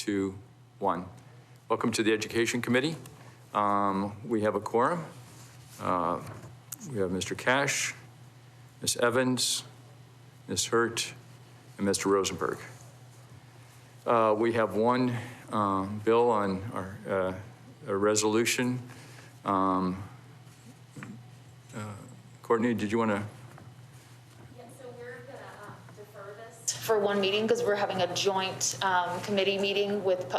2, 1. Welcome to the Education Committee. We have a quorum. We have Mr. Cash, Ms. Evans, Ms. Hurt, and Mr. Rosenberg. We have one bill on our a resolution. Courtney, did you want to? Yeah, so we're going to defer this for one meeting because we're having a joint committee meeting with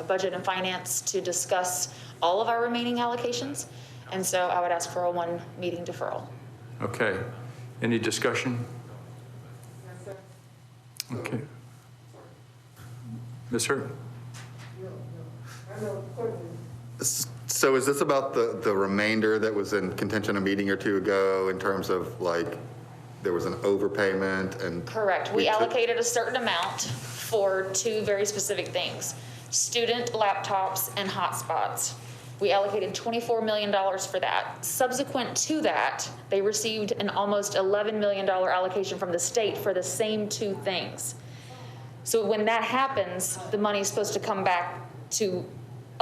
Budget and Finance to discuss all of our remaining allocations. And so I would ask for a one meeting deferral. Okay. Any discussion? Yes, sir. Okay. Ms. Hurt? So is this about the remainder that was in contention a meeting or two ago in terms of like there was an overpayment and? Correct. We allocated a certain amount for two very specific things: student laptops and hotspots. We allocated $24 million for that. Subsequent to that, they received an almost $11 million allocation from the state for the same two things. So when that happens, the money is supposed to come back to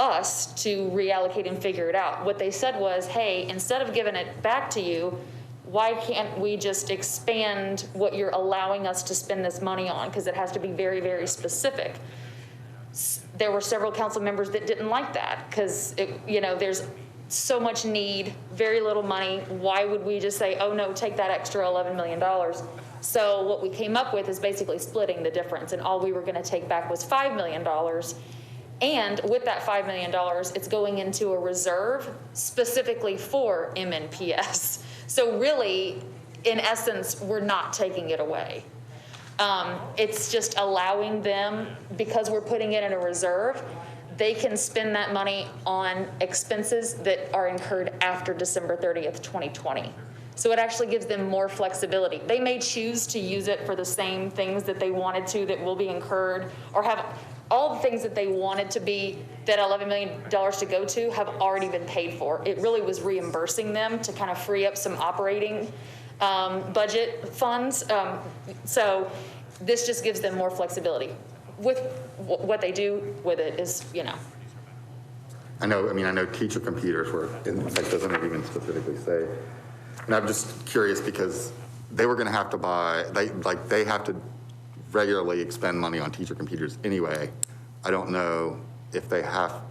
us to reallocate and figure it out. What they said was, hey, instead of giving it back to you, why can't we just expand what you're allowing us to spend this money on? Because it has to be very, very specific. There were several council members that didn't like that because, there's so much need, very little money. Why would we just say, oh no, take that extra $11 million? So what we came up with is basically splitting the difference, and all we were going to take back was $5 million. And with that $5 million, it's going into a reserve specifically for MNPS. So really, in essence, we're not taking it away. It's just allowing them, because we're putting it in a reserve, they can spend that money on expenses that are incurred after December 30th, 2020. So it actually gives them more flexibility. They may choose to use it for the same things that they wanted to that will be incurred, or have all the things that they wanted to be, that $11 million to go to, have already been paid for. It really was reimbursing them to kind of free up some operating budget funds. So this just gives them more flexibility. With what they do with it is, I know teacher computers were, in fact, doesn't it even specifically say. And I'm just curious because they were going to have to buy, they have to regularly expend money on teacher computers anyway. I don't know if they have,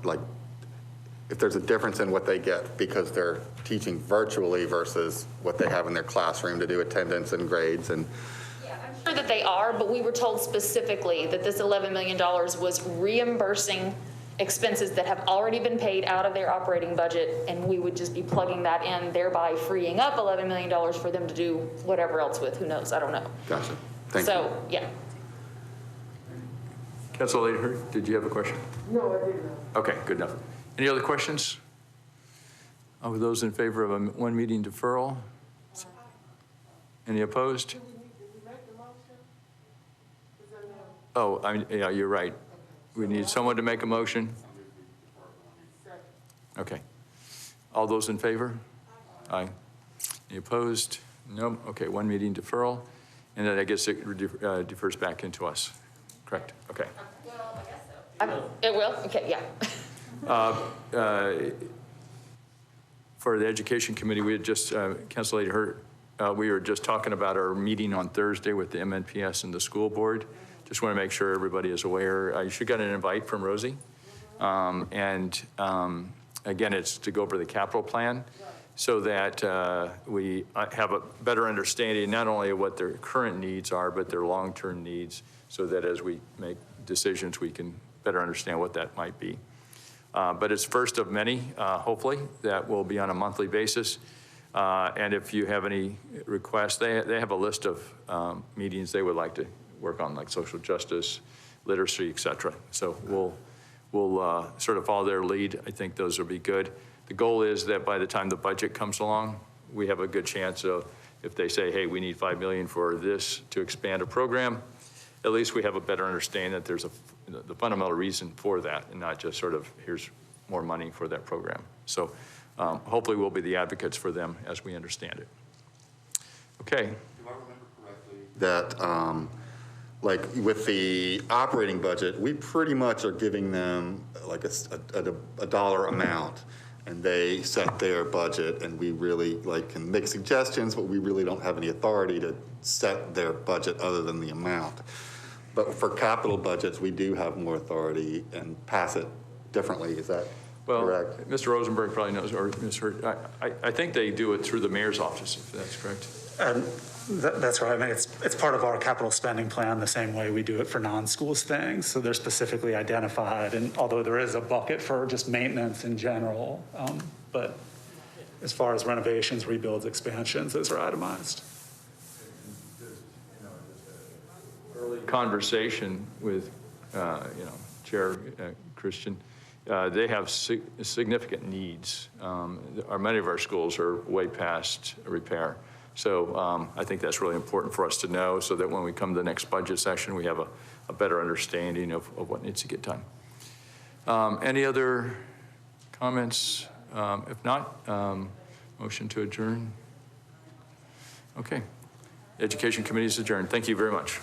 if there's a difference in what they get because they're teaching virtually versus what they have in their classroom to do attendance and grades. And yeah, I'm sure that they are, but we were told specifically that this $11 million was reimbursing expenses that have already been paid out of their operating budget, and we would just be plugging that in, thereby freeing up $11 million for them to do whatever else with. Who knows? I don't know. Gotcha. Thank you. So, yeah. Councilor Lady Hurt, did you have a question? No, I didn't. Okay, good enough. Any other questions? Of those in favor of a one meeting deferral? Any opposed? Did we make the motion? Oh, yeah, you're right. We need someone to make a motion. Okay. All those in favor? Aye. Any opposed? No. Okay, one meeting deferral. And then I guess it defers back into us. Correct? Okay. Well, I guess so. It will? Okay, yeah. For the Education Committee, we had just, Council Lady Hurt, we were just talking about our meeting on Thursday with the MNPS and the school board. Just want to make sure everybody is aware. You should get an invite from Rosie. Again, it's to go over the capital plan so that we have a better understanding not only of what their current needs are, but their long-term needs, so that as we make decisions, we can better understand what that might be. But it's first of many, hopefully, that will be on a monthly basis. And if you have any requests, they have a list of meetings they would like to work on, like social justice, literacy, et cetera. So we'll sort of follow their lead. I think those will be good. The goal is that by the time the budget comes along, we have a good chance of, if they say, hey, we need $5 million for this to expand a program, at least we have a better understanding that there's the fundamental reason for that, and not just sort of, here's more money for that program. So hopefully we'll be the advocates for them as we understand it. Okay. Do I remember correctly that like with the operating budget, we pretty much are giving them like a dollar amount, and they set their budget, and we really like can make suggestions, but we really don't have any authority to set their budget other than the amount. But for capital budgets, we do have more authority and pass it differently. Is that correct? Well, Mr. Rosenberg probably knows, or Ms. Hurt, I think they do it through the mayor's office, if that's correct. That's right. I mean, it's part of our capital spending plan the same way we do it for non-schools things. So they're specifically identified, and although there is a bucket for just maintenance in general, but as far as renovations, rebuilds, expansions, those are itemized. Early conversation with, Chair Christian, they have significant needs. Many of our schools are way past repair. So I think that's really important for us to know so that when we come to the next budget session, we have a better understanding of what needs to get done. Any other comments? If not, motion to adjourn. Okay. Education Committee is adjourned. Thank you very much.